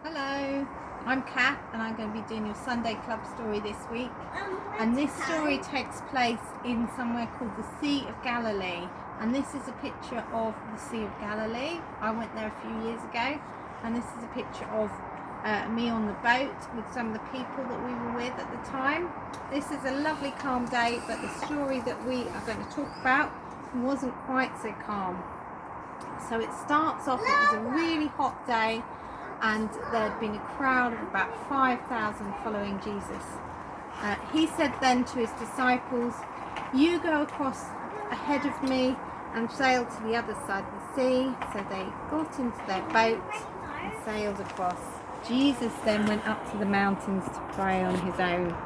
Hello, I'm Kath and I'm going to be doing your Sunday Club story this week. And this story takes place in somewhere called the Sea of Galilee. And this is a picture of the Sea of Galilee. I went there a few years ago, and this is a picture of me on the boat with some of the people that we were with at the time. This is a lovely calm day, but the story that we are going to talk about wasn't quite so calm. So it starts off, it was a really hot day, and there had been a crowd of about 5,000 following Jesus. He said then to his disciples, "You go across ahead of me and sail to the other side of the sea." So they got into their boat and sailed across. Jesus then went up to the mountains to pray on his own.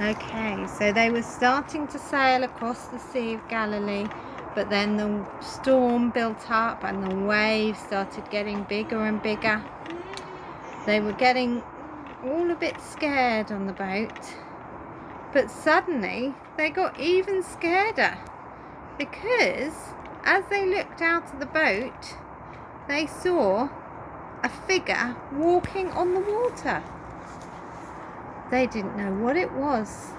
Okay, so they were starting to sail across the Sea of Galilee, but then the storm built up and the waves started getting bigger and bigger. They were getting all a bit scared on the boat, but suddenly they got even scareder, because as they looked out of the boat, they saw a figure walking on the water. They didn't know what it was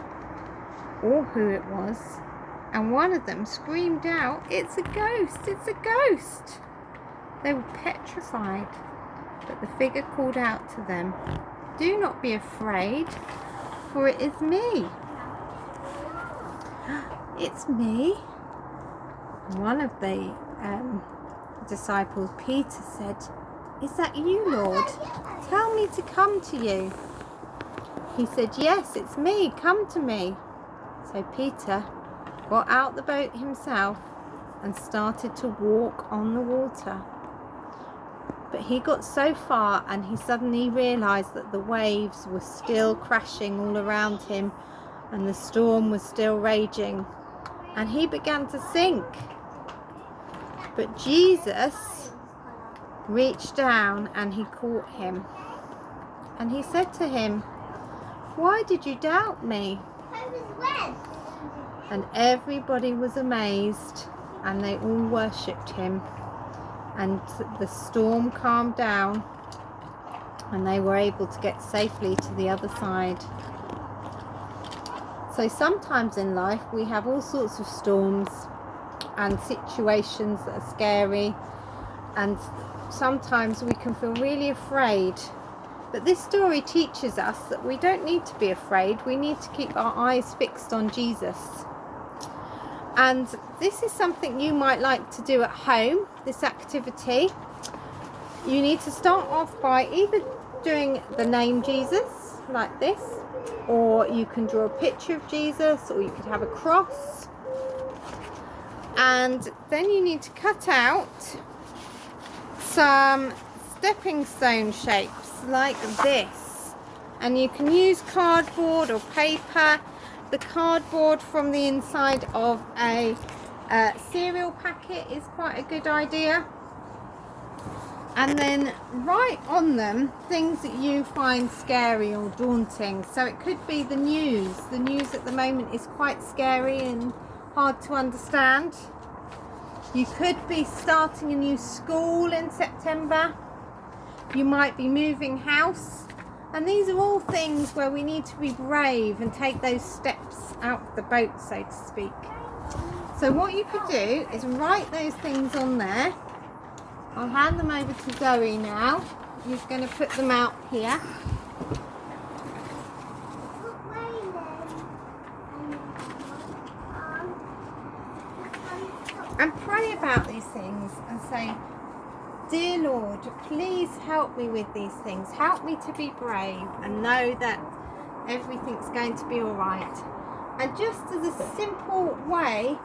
or who it was, and one of them screamed out, "It's a ghost! It's a ghost!" They were petrified, but the figure called out to them, "Do not be afraid, for it is me." "It's me?" One of the disciples, Peter, said, "Is that you, Lord? Tell me to come to you." He said, "Yes, it's me. Come to me." So Peter got out the boat himself and started to walk on the water. But he got so far and he suddenly realized that the waves were still crashing all around him and the storm was still raging, and he began to sink. But Jesus reached down and he caught him, and he said to him, "Why did you doubt me?" And everybody was amazed, and they all worshipped him, and the storm calmed down and they were able to get safely to the other side. So sometimes in life we have all sorts of storms and situations that are scary, and sometimes we can feel really afraid. But this story teaches us that we don't need to be afraid. We need to keep our eyes fixed on Jesus. And this is something you might like to do at home, this activity. You need to start off by either doing the name Jesus, like this, or you can draw a picture of Jesus, or you could have a cross. And then you need to cut out some stepping stone shapes like this, and you can use cardboard or paper. The cardboard from the inside of a cereal packet is quite a good idea. And then write on them things that you find scary or daunting. So it could be the news. The news at the moment is quite scary and hard to understand. You could be starting a new school in September. You might be moving house. And these are all things where we need to be brave and take those steps out of the boat, so to speak. So what you could do is write those things on there. I'll hand them over to Zoe now. He's going to put them out here. And pray about these things and say, "Dear Lord, please help me with these things. Help me to be brave and know that everything's going to be all right." And just as a simple way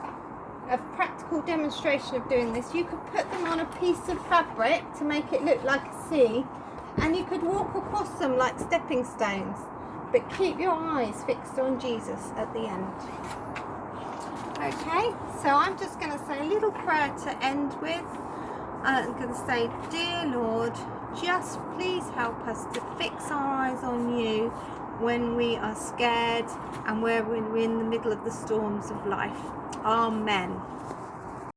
of practical demonstration of doing this, you could put them on a piece of fabric to make it look like a sea, and you could walk across them like stepping stones, but keep your eyes fixed on Jesus at the end. Okay, so I'm just going to say a little prayer to end with. I'm going to say, "Dear Lord, just please help us to fix our eyes on you when we are scared and when we're in the middle of the storms of life. Amen."